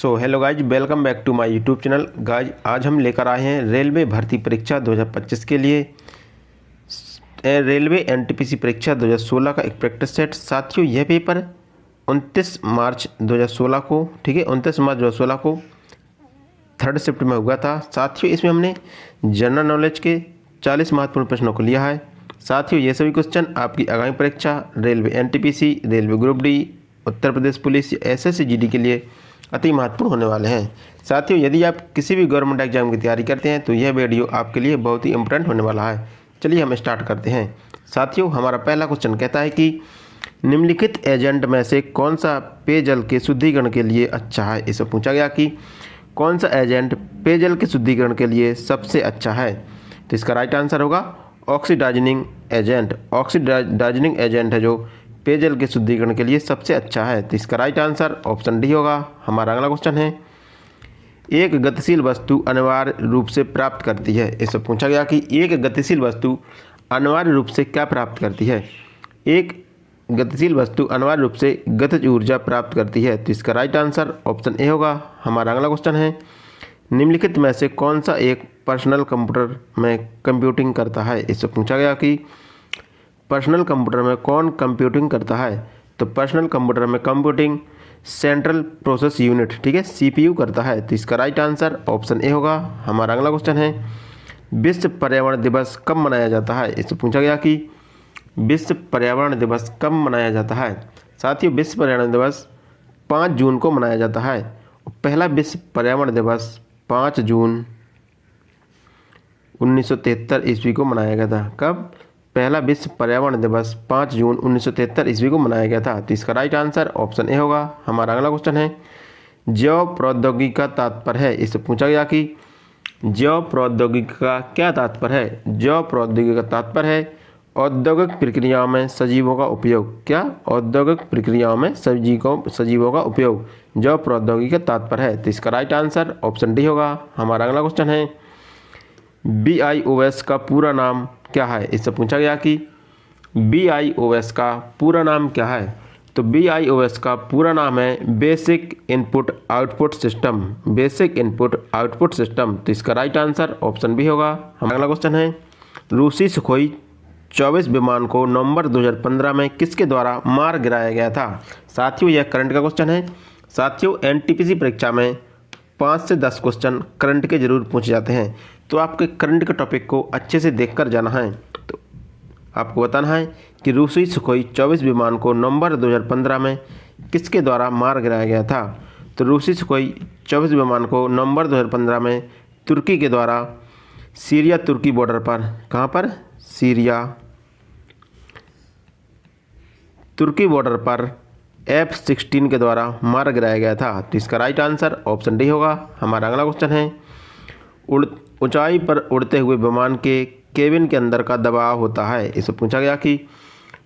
So hello guys, welcome back to my YouTube channel. Guys आज हम लेकर आए हैं रेलवे भर्ती परीक्षा 2025 के लिए रेलवे एनटीपीसी परीक्षा 2016 का एक प्रैक्टिस सेट। साथियों यह पेपर 29 मार्च 2016 को, ठीक है, 29 मार्च 2016 को 3rd शिफ्ट में हुआ था। साथियों इसमें हमने जनरल नॉलेज के 40 महत्वपूर्ण प्रश्नों को लिया है। साथियों ये सभी क्वेश्चन आपकी आगामी परीक्षा railway NTPC, railway group D, Uttar Pradesh police, SSC GD के लिए अति महत्वपूर्ण होने वाले हैं। साथियों यदि आप किसी भी गवर्नमेंट एग्जाम की तैयारी करते हैं तो यह वीडियो आपके लिए बहुत ही इंपॉर्टेंट होने वाला है। चलिए हम स्टार्ट करते हैं। साथियों हमारा पहला क्वेश्चन कहता है कि निम्नलिखित एजेंट में से कौन सा पेयजल के शुद्धिकरण के लिए अच्छा है। इससे पूछा गया कि कौन सा एजेंट पेयजल के शुद्धिकरण के लिए सबसे अच्छा है। तो इसका राइट आंसर होगा ऑक्सीडाइजनिंग एजेंट। ऑक्सीडाइजनिंग एजेंट है जो पेयजल के शुद्धिकरण के लिए सबसे अच्छा है। तो इसका राइट आंसर ऑप्शन डी होगा। हमारा अगला क्वेश्चन है, एक गतिशील वस्तु अनिवार्य रूप से प्राप्त करती है। इससे पूछा गया कि एक गतिशील वस्तु अनिवार्य रूप से क्या प्राप्त करती है। एक गतिशील वस्तु अनिवार्य रूप से गतिज ऊर्जा प्राप्त करती है। तो इसका राइट आंसर ऑप्शन ए होगा। हमारा अगला क्वेश्चन है, निम्नलिखित में से कौन सा एक पर्सनल कंप्यूटर में कंप्यूटिंग करता है। इससे पूछा गया कि पर्सनल कंप्यूटर में कौन कंप्यूटिंग करता है। तो पर्सनल कंप्यूटर में कंप्यूटिंग सेंट्रल प्रोसेस यूनिट, ठीक है, सीपीयू करता है। तो इसका राइट आंसर ऑप्शन ए होगा। हमारा अगला क्वेश्चन है, विश्व पर्यावरण दिवस कब मनाया जाता है। इससे पूछा गया कि विश्व पर्यावरण दिवस कब मनाया जाता है। साथियों विश्व पर्यावरण दिवस 5 जून को मनाया जाता है। पहला विश्व पर्यावरण दिवस 5 जून 1973 ईस्वी को मनाया गया था। कब? पहला विश्व पर्यावरण दिवस 5 जून 1973 ईस्वी को मनाया गया था। तो इसका राइट आंसर ऑप्शन ए होगा। हमारा अगला क्वेश्चन है, जैव प्रौद्योगिकी का तात्पर्य है। इससे पूछा गया कि जैव प्रौद्योगिकी का क्या तात्पर्य है। जैव प्रौद्योगिकी का तात्पर्य है औद्योगिक प्रक्रियाओं में सजीवों का उपयोग। क्या? औद्योगिक प्रक्रियाओं में सजीवों का उपयोग जैव प्रौद्योगिकी का तात्पर्य है। तो इसका राइट आंसर ऑप्शन डी होगा। हमारा अगला क्वेश्चन है, BIOS का पूरा नाम क्या है। इससे पूछा गया कि BIOS का पूरा नाम क्या है। तो BIOS का पूरा नाम है basic input output system. Basic input output system. तो इसका राइट आंसर ऑप्शन बी होगा। हमारा अगला क्वेश्चन है, रूसी सुखोई 24 विमान को नवंबर 2015 में किसके द्वारा मार गिराया गया था। साथियों यह करंट का क्वेश्चन है। साथियों एनटीपीसी परीक्षा में 5 से 10 क्वेश्चन करंट के जरूर पूछे जाते हैं, तो आपके करंट के टॉपिक को अच्छे से देखकर जाना है। तो आपको बताना है कि रूसी सुखोई 24 विमान को नवंबर 2015 में किसके द्वारा मार गिराया गया था। तो रूसी सुखोई 24 विमान को नवंबर 2015 में तुर्की के द्वारा सीरिया तुर्की बॉर्डर पर, कहाँ पर? सीरिया तुर्की बॉर्डर पर F-16 के द्वारा मार गिराया गया था। तो इसका राइट आंसर ऑप्शन डी होगा। हमारा अगला क्वेश्चन है, ऊंचाई पर उड़ते हुए विमान के केबिन के अंदर का दबाव होता है। इससे पूछा गया कि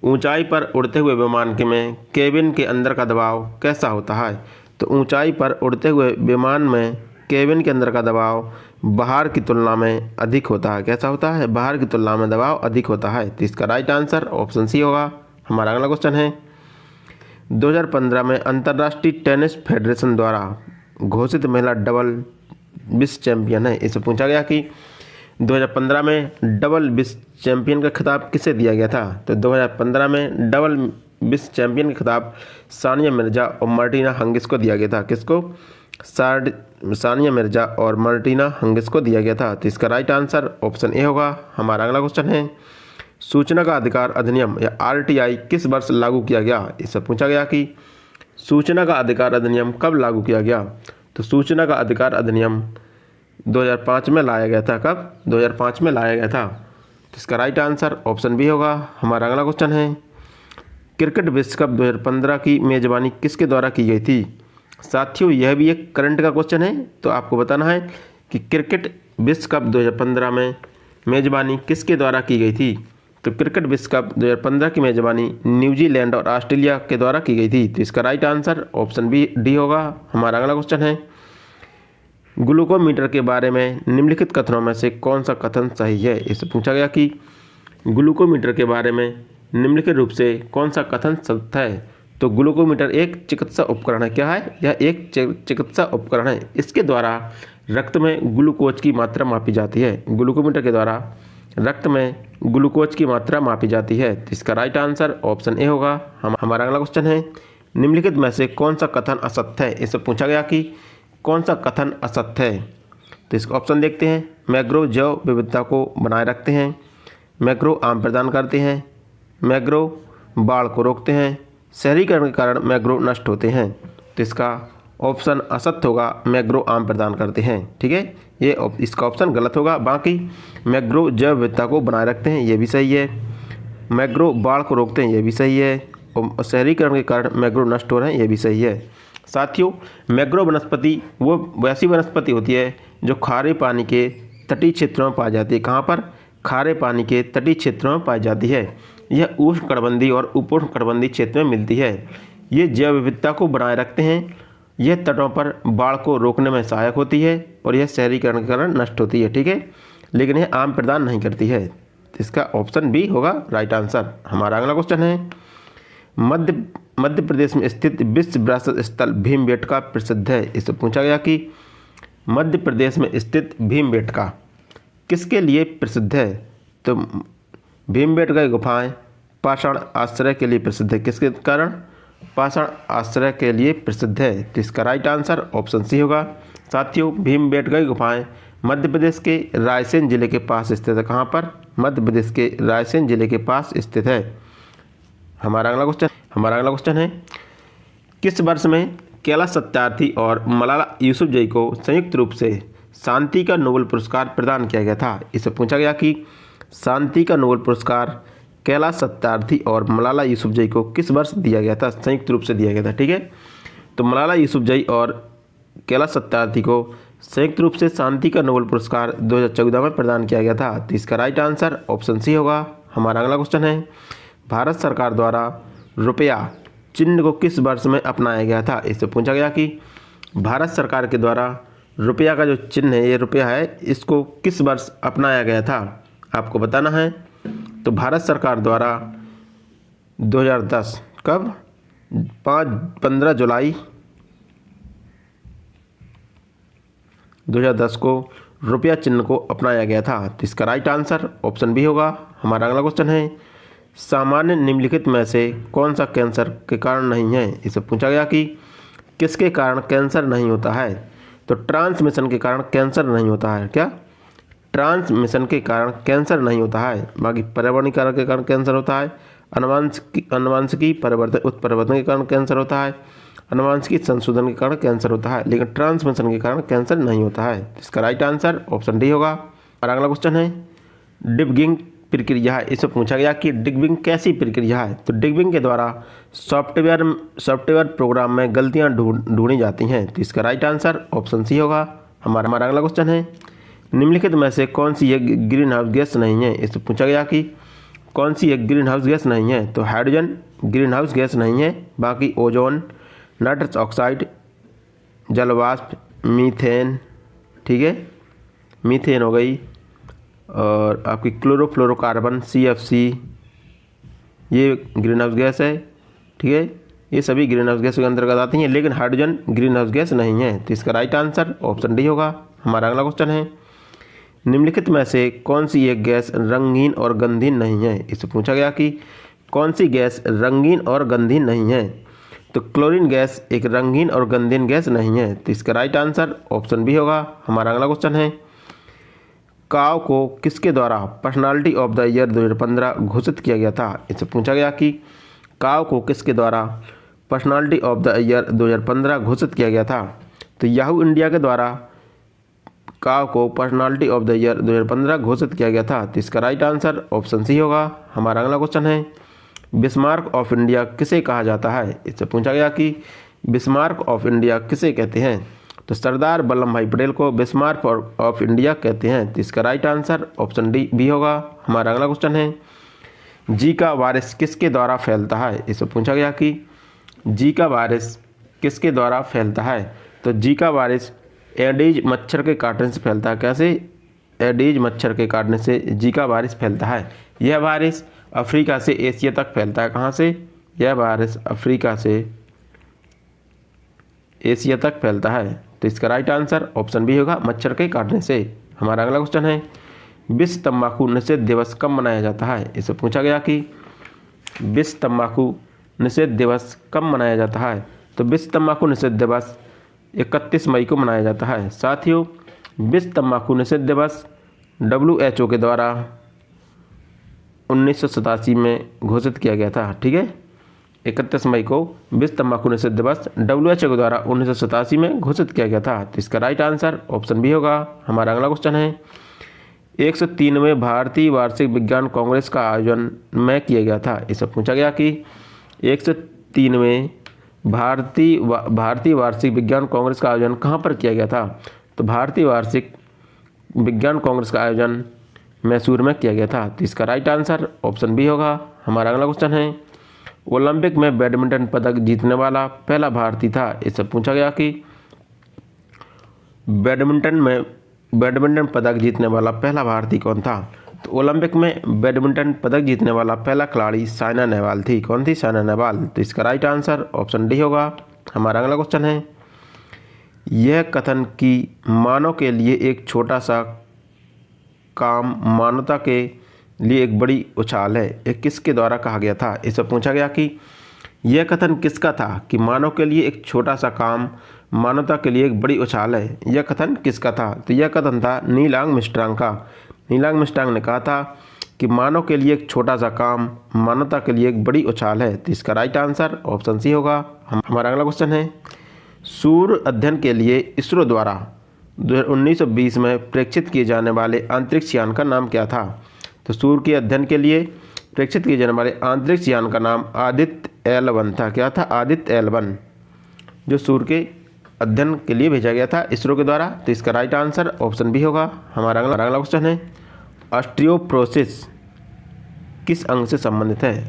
ऊंचाई पर उड़ते हुए विमान के में केबिन के अंदर का दबाव कैसा होता है। तो ऊंचाई पर उड़ते हुए विमान में केबिन के अंदर का दबाव बाहर की तुलना में अधिक होता है। कैसा होता है? बाहर की तुलना में दबाव अधिक होता है। तो इसका राइट आंसर ऑप्शन सी होगा। हमारा अगला क्वेश्चन है, 2015 में अंतर्राष्ट्रीय टेनिस फेडरेशन द्वारा घोषित महिला डबल विश्व चैंपियन है। इससे पूछा गया कि 2015 में डबल विश्व चैंपियन का खिताब किसे दिया गया था। तो 2015 में डबल विश्व चैंपियन का खिताब सानिया मिर्जा और मार्टिना हिंगिस को दिया गया था। किसको? सानिया मिर्जा और मार्टिना हिंगिस को दिया गया था। तो इसका राइट आंसर ऑप्शन ए होगा। हमारा अगला क्वेश्चन है, सूचना का अधिकार अधिनियम या RTI किस वर्ष लागू किया गया। इससे पूछा गया कि सूचना का अधिकार अधिनियम कब लागू किया गया। तो सूचना का अधिकार अधिनियम 2005 में लाया गया था। कब? 2005 में लाया गया था। तो इसका राइट आंसर ऑप्शन बी होगा। हमारा अगला क्वेश्चन है, क्रिकेट विश्व कप 2015 की मेज़बानी किसके द्वारा की गई थी। साथियों यह भी एक करंट का क्वेश्चन है, तो आपको बताना है कि क्रिकेट विश्व कप 2015 में मेज़बानी किसके द्वारा की गई थी। तो क्रिकेट विश्व कप 2015 की मेज़बानी न्यूजीलैंड और ऑस्ट्रेलिया के द्वारा की गई थी। तो इसका right answer option B D होगा। हमारा अगला क्वेश्चन है, ग्लूकोमीटर के बारे में निम्नलिखित कथनों में से कौन सा कथन सही है। इससे पूछा गया कि ग्लूकोमीटर के बारे में निम्नलिखित रूप से कौन सा कथन सत्य है। तो ग्लूकोमीटर एक चिकित्सा उपकरण है। क्या है? यह एक चिकित्सा उपकरण है। इसके द्वारा रक्त में ग्लूकोज की मात्रा मापी जाती है। ग्लूकोमीटर के द्वारा रक्त में ग्लूकोज की मात्रा मापी जाती है। तो इसका राइट आंसर ऑप्शन ए होगा। हमारा अगला क्वेश्चन है, निम्नलिखित में से कौन सा कथन असत्य है? इससे पूछा गया कि कौन सा कथन असत्य है। तो इसका ऑप्शन देखते हैं। मैंग्रोव जैव विविधता को बनाए रखते हैं, मैंग्रोव आम प्रदान करते हैं, मैंग्रोव बाढ़ को रोकते हैं, शहरीकरण के कारण मैंग्रोव नष्ट होते हैं। तो इसका ऑप्शन असत्य होगा, मैंग्रोव आम प्रदान करते हैं। ठीक है, ये इसका ऑप्शन गलत होगा। बाकी मैंग्रोव जैव विविधता को बनाए रखते हैं, ये भी सही है। मैंग्रोव बाढ़ को रोकते हैं, ये भी सही है। और शहरीकरण के कारण मैंग्रोव नष्ट हो रहे हैं, ये भी सही है। साथियों, मैंग्रोव वनस्पति वो वैसी वनस्पति होती है जो खारे पानी के तटीय क्षेत्रों में पाई जाती है। कहाँ पर? खारे पानी के तटीय क्षेत्रों में पाई जाती है। यह उष्णकटिबंधीय और उपोष्णकटिबंधीय क्षेत्र में मिलती है। ये जैव विविधता को बनाए रखते हैं। यह तटों पर बाढ़ को रोकने में सहायक होती है और यह शहरीकरण के कारण नष्ट होती है। ठीक है, लेकिन यह आम प्रदान नहीं करती है। तो इसका ऑप्शन बी होगा राइट आंसर। हमारा अगला क्वेश्चन है, मध्य प्रदेश में स्थित विश्व विरासत स्थल भीमबेटका प्रसिद्ध है। इससे पूछा गया कि मध्य प्रदेश में स्थित भीमबेटका किसके लिए प्रसिद्ध है? तो भीमबेटका की गुफाएं पाषाण आश्रय के लिए प्रसिद्ध है। किसके कारण? पाषाण आश्रय के लिए प्रसिद्ध है। तो इसका राइट आंसर ऑप्शन सी होगा। साथियों, भीमबेटका की गुफाएं मध्य प्रदेश के रायसेन जिले के पास स्थित है। कहाँ पर? मध्य प्रदेश के रायसेन जिले के पास स्थित है। हमारा अगला क्वेश्चन है, किस वर्ष में कैलाश सत्यार्थी और मलाला यूसुफजई को संयुक्त रूप से शांति का नोबेल पुरस्कार प्रदान किया गया था? इससे पूछा गया कि शांति का नोबेल पुरस्कार कैलाश सत्यार्थी और मलाला यूसुफजई को किस वर्ष दिया गया था? संयुक्त रूप से दिया गया था। ठीक है, तो मलाला यूसुफजई और कैलाश सत्यार्थी को संयुक्त रूप से शांति का नोबेल पुरस्कार 2014 में प्रदान किया गया था। तो इसका राइट आंसर ऑप्शन सी होगा। हमारा अगला क्वेश्चन है, भारत सरकार द्वारा रुपया चिन्ह को किस वर्ष में अपनाया गया था? इससे पूछा गया कि भारत सरकार के द्वारा रुपया का जो चिन्ह है, ये रुपया है, इसको किस वर्ष अपनाया गया था? आपको बताना है। तो भारत सरकार द्वारा 2010 कब? 15 जुलाई 2010 को रुपया चिन्ह को अपनाया गया था। तो इसका राइट आंसर ऑप्शन बी होगा। हमारा अगला क्वेश्चन है, सामान्य निम्नलिखित में से कौन सा कैंसर के कारण नहीं है? इसे पूछा गया कि किसके कारण कैंसर नहीं होता है? तो ट्रांसमिशन के कारण कैंसर नहीं होता है। क्या? ट्रांसमिशन के कारण कैंसर नहीं होता है। बाकी पर्यावरणीय कारक के कारण कैंसर होता है, अनुवांशिकी उत्परिवर्तन के कारण कैंसर होता है, अनुवांशिकी संशोधन के कारण कैंसर होता है, लेकिन ट्रांसमिशन के कारण कैंसर नहीं होता है। इसका राइट आंसर ऑप्शन डी होगा। और अगला क्वेश्चन है, डिबगिंग प्रक्रिया है। इससे पूछा गया कि डिबगिंग कैसी प्रक्रिया है? तो डिबगिंग के द्वारा सॉफ्टवेयर प्रोग्राम में गलतियां ढूंढी जाती हैं। तो इसका राइट आंसर ऑप्शन सी होगा। हमारा अगला क्वेश्चन है, निम्नलिखित में से कौन सी एक ग्रीन हाउस गैस नहीं है? इससे पूछा गया कि कौन सी एक ग्रीन हाउस गैस नहीं है? तो हाइड्रोजन ग्रीन हाउस गैस नहीं है। बाकी ओजोन, नाइट्रस ऑक्साइड, जलवाष्प, मीथेन, ठीक है, मीथेन हो गई, और आपकी क्लोरोफ्लोरोकार्बन CFC, ये ग्रीन हाउस गैस है। ठीक है, ये सभी ग्रीन हाउस गैस के अंतर्गत आती हैं, लेकिन हाइड्रोजन ग्रीन हाउस गैस नहीं है। तो इसका राइट आंसर ऑप्शन डी होगा। हमारा अगला क्वेश्चन है, निम्नलिखित में से कौन सी एक गैस रंगीन और गंधहीन नहीं है? इससे पूछा गया कि कौन सी गैस रंगीन और गंधहीन नहीं है? तो क्लोरीन गैस एक रंगीन और गंधहीन गैस नहीं है। तो इसका राइट आंसर ऑप्शन बी होगा। हमारा अगला क्वेश्चन है, काव को किसके द्वारा पर्सनालिटी ऑफ द ईयर 2015 घोषित किया गया था? इससे पूछा गया कि काव को किसके द्वारा पर्सनालिटी ऑफ द ईयर 2015 घोषित किया गया था? तो याहू इंडिया के द्वारा काव को पर्सनालिटी ऑफ द ईयर 2015 घोषित किया गया था। तो इसका राइट आंसर ऑप्शन सी होगा। हमारा अगला क्वेश्चन है, बिस्मार्क ऑफ इंडिया किसे कहा जाता है? इससे पूछा गया कि बिस्मार्क ऑफ इंडिया किसे कहते हैं? तो सरदार वल्लभ भाई पटेल को बिस्मार्क ऑफ इंडिया कहते हैं। तो इसका right answer option D B होगा। हमारा अगला क्वेश्चन है, जीका वायरस किसके द्वारा फैलता है? इससे पूछा गया कि जीका वायरस किसके द्वारा फैलता है? तो जीका वायरस एडीज मच्छर के काटने से फैलता है। कैसे? एडीज मच्छर के काटने से जीका वायरस फैलता है। यह वायरस अफ्रीका से एशिया तक फैलता है। कहाँ से? यह वायरस अफ्रीका से एशिया तक फैलता है। तो इसका राइट आंसर ऑप्शन बी होगा, मच्छर के काटने से। हमारा अगला क्वेश्चन है, विश्व तंबाकू निषेध दिवस कब मनाया जाता है? इससे पूछा गया कि विश्व तंबाकू निषेध दिवस कब मनाया जाता है? तो विश्व तंबाकू निषेध दिवस 31 मई को मनाया जाता है। साथियों, विश्व तंबाकू निषेध दिवस WHO के द्वारा 1987 में घोषित किया गया था। ठीक है, 31 मई को विश्व तंबाकू निषेध दिवस WHO के द्वारा 1987 में घोषित किया गया था। तो इसका राइट आंसर ऑप्शन बी होगा। हमारा अगला क्वेश्चन है, 103वें भारतीय वार्षिक विज्ञान कांग्रेस का आयोजन में किया गया था। इससे पूछा गया कि 103वें भारतीय वार्षिक विज्ञान कांग्रेस का आयोजन कहाँ पर किया गया था? तो भारतीय वार्षिक विज्ञान कांग्रेस का आयोजन मैसूर में किया गया था। तो इसका राइट आंसर ऑप्शन बी होगा। हमारा अगला क्वेश्चन है, ओलंपिक में बैडमिंटन पदक जीतने वाला पहला भारतीय था। इससे पूछा गया कि बैडमिंटन पदक जीतने वाला पहला भारतीय कौन था? तो ओलंपिक में बैडमिंटन पदक जीतने वाला पहला खिलाड़ी साइना नेहवाल थी। कौन थी? साइना नेहवाल। तो इसका राइट आंसर ऑप्शन डी होगा। हमारा अगला क्वेश्चन है, यह कथन कि मानव के लिए एक छोटा सा काम मानवता के लिए एक बड़ी उछाल है, ये किसके द्वारा कहा गया था? इससे पूछा गया कि यह कथन किसका था कि मानव के लिए एक छोटा सा काम मानवता के लिए एक बड़ी उछाल है, यह कथन किसका था? तो यह कथन था नील आर्मस्ट्रांग का। नील आर्मस्ट्रांग ने कहा था कि मानव के लिए एक छोटा सा काम मानवता के लिए एक बड़ी उछाल है। तो इसका राइट आंसर ऑप्शन सी होगा। हमारा अगला क्वेश्चन है, सूर्य अध्ययन के लिए इसरो द्वारा 1920 में प्रेक्षित किए जाने वाले अंतरिक्ष यान का नाम क्या था? तो सूर्य के अध्ययन के लिए प्रेक्षित किए जाने वाले अंतरिक्ष यान का नाम आदित्य L1 था। क्या था? आदित्य L1, जो सूर्य के अध्ययन के लिए भेजा गया था इसरो के द्वारा। तो इसका राइट आंसर ऑप्शन बी होगा। हमारा अगला क्वेश्चन है, ऑस्टियोपोरोसिस किस अंग से संबंधित है?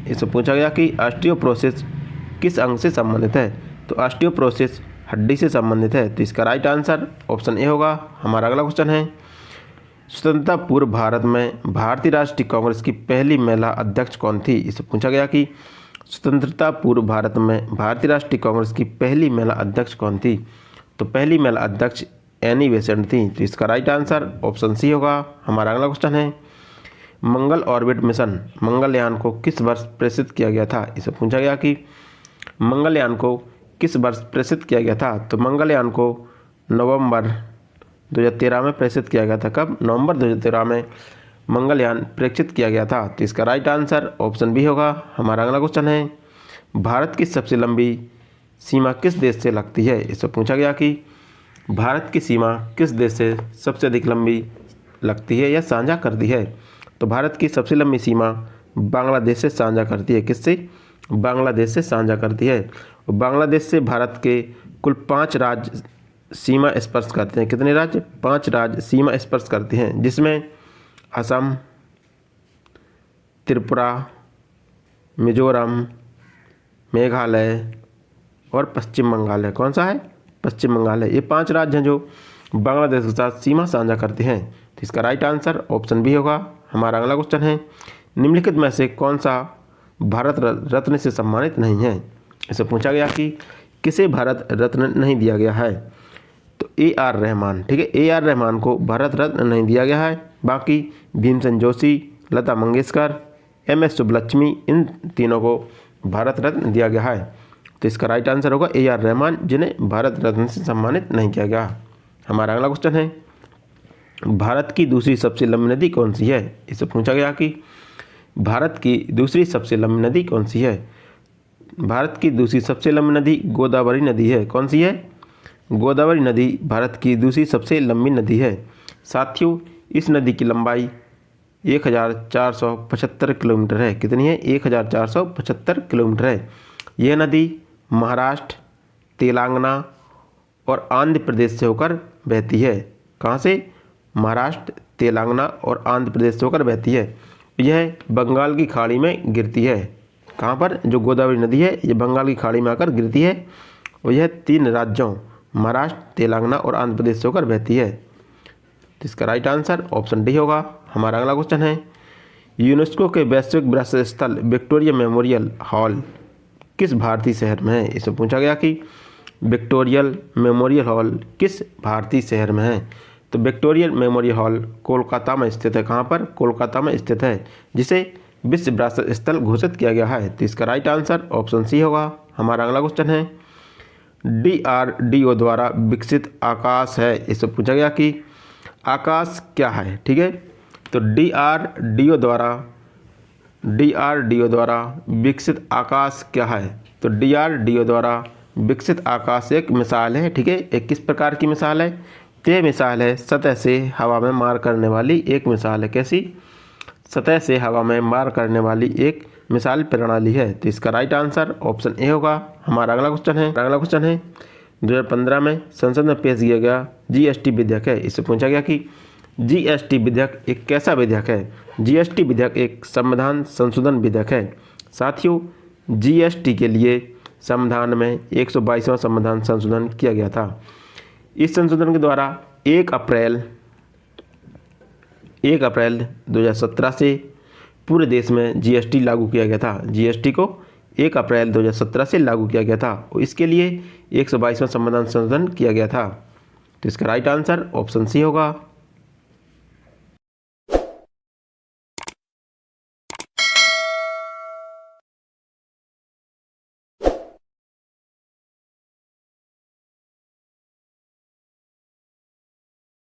इससे पूछा गया कि ऑस्टियोपोरोसिस किस अंग से संबंधित है? तो ऑस्टियोपोरोसिस हड्डी से संबंधित है। तो इसका राइट आंसर ऑप्शन ए होगा। हमारा अगला क्वेश्चन है, स्वतंत्रता पूर्व भारत में भारतीय राष्ट्रीय कांग्रेस की पहली महिला अध्यक्ष कौन थी? इससे पूछा गया कि स्वतंत्रता पूर्व भारत में भारतीय राष्ट्रीय कांग्रेस की पहली महिला अध्यक्ष कौन थी? तो पहली महिला अध्यक्ष एनी बेसेंट थी। तो इसका राइट आंसर ऑप्शन सी होगा। हमारा अगला क्वेश्चन है, मंगल ऑर्बिट मिशन मंगलयान को किस वर्ष प्रेषित किया गया था? इसे पूछा गया कि मंगलयान को किस वर्ष प्रेषित किया गया था? तो मंगलयान को नवंबर 2013 में प्रेषित किया गया था। कब? नवंबर 2013 में मंगलयान प्रेषित किया गया था। तो इसका राइट आंसर ऑप्शन बी होगा। हमारा अगला क्वेश्चन है, भारत की सबसे लंबी सीमा किस देश से लगती है? इससे पूछा गया कि भारत की सीमा किस देश से सबसे अधिक लंबी लगती है या साझा करती है? तो भारत की सबसे लंबी सीमा बांग्लादेश से साझा करती है। किससे? बांग्लादेश से साझा करती है। और बांग्लादेश से भारत के कुल 5 राज्य सीमा स्पर्श करते हैं। कितने राज्य? 5 राज्य सीमा स्पर्श करते हैं, जिसमें असम, त्रिपुरा, मिजोरम, मेघालय और पश्चिम बंगाल है। कौन सा है? पश्चिम बंगाल है। ये 5 राज्य हैं जो बांग्लादेश के साथ सीमा साझा करते हैं। तो इसका राइट आंसर ऑप्शन बी होगा। हमारा अगला क्वेश्चन है, निम्नलिखित में से कौन सा भारत रत्न से सम्मानित नहीं है? इसे पूछा गया कि किसे भारत रत्न नहीं दिया गया है? तो AR रहमान। ठीक है, AR रहमान को भारत रत्न नहीं दिया गया है। बाकी भीमसेन जोशी, लता मंगेशकर, MS सुब्बलक्ष्मी, इन तीनों को भारत रत्न दिया गया है। तो इसका राइट आंसर होगा AR रहमान, जिन्हें भारत रत्न से सम्मानित नहीं किया गया। हमारा अगला क्वेश्चन है, भारत की दूसरी सबसे लंबी नदी कौन सी है? इससे पूछा गया कि भारत की दूसरी सबसे लंबी नदी कौन सी है? भारत की दूसरी सबसे लंबी नदी गोदावरी नदी है। कौन सी है? गोदावरी नदी भारत की दूसरी सबसे लंबी नदी है। साथियों, इस नदी की लंबाई 1475 किलोमीटर है। कितनी है? 1475 किलोमीटर है। यह नदी महाराष्ट्र, तेलंगाना और आंध्र प्रदेश से होकर बहती है। कहाँ से? महाराष्ट्र, तेलंगाना और आंध्र प्रदेश से होकर बहती है। यह बंगाल की खाड़ी में गिरती है। कहाँ पर? जो गोदावरी नदी है ये बंगाल की खाड़ी में आकर गिरती है और यह 3 राज्यों महाराष्ट्र, तेलंगाना और आंध्र प्रदेश से होकर बहती है। तो इसका राइट आंसर ऑप्शन डी होगा। हमारा अगला क्वेश्चन है, यूनेस्को के वैश्विक विरासत स्थल विक्टोरिया मेमोरियल हॉल किस भारतीय शहर में है? इसमें पूछा गया कि विक्टोरियल मेमोरियल हॉल किस भारतीय शहर में है? तो विक्टोरियल मेमोरियल हॉल कोलकाता में स्थित है। कहाँ पर? कोलकाता में स्थित है, जिसे विश्व विरासत स्थल घोषित किया गया है। तो इसका राइट आंसर ऑप्शन सी होगा। हमारा अगला क्वेश्चन है DRDO द्वारा विकसित आकाश है। इससे पूछा गया कि आकाश क्या है। ठीक है, तो DRDO द्वारा विकसित आकाश क्या है? तो DRDO द्वारा विकसित आकाश एक मिसाल है। ठीक है, एक किस प्रकार की मिसाल है? तो ये मिसाल है सतह से हवा में मार करने वाली एक मिसाल है। कैसी? सतह से हवा में मार करने वाली एक मिसाल प्रणाली है। तो इसका राइट आंसर ऑप्शन ए होगा। हमारा अगला क्वेश्चन है 2015 में संसद में पेश किया गया GST विधेयक है। इससे पूछा गया कि GST विधेयक एक कैसा विधेयक है? GST विधेयक एक संविधान संशोधन विधेयक है। साथियों, GST के लिए संविधान में 122वां संविधान संशोधन किया गया था। इस संशोधन के द्वारा 1 अप्रैल 2017 से पूरे देश में GST लागू किया गया था। GST को 1 अप्रैल 2017 से लागू किया गया था और इसके लिए 122वां संविधान संशोधन किया गया था। तो इसका राइट आंसर ऑप्शन सी होगा।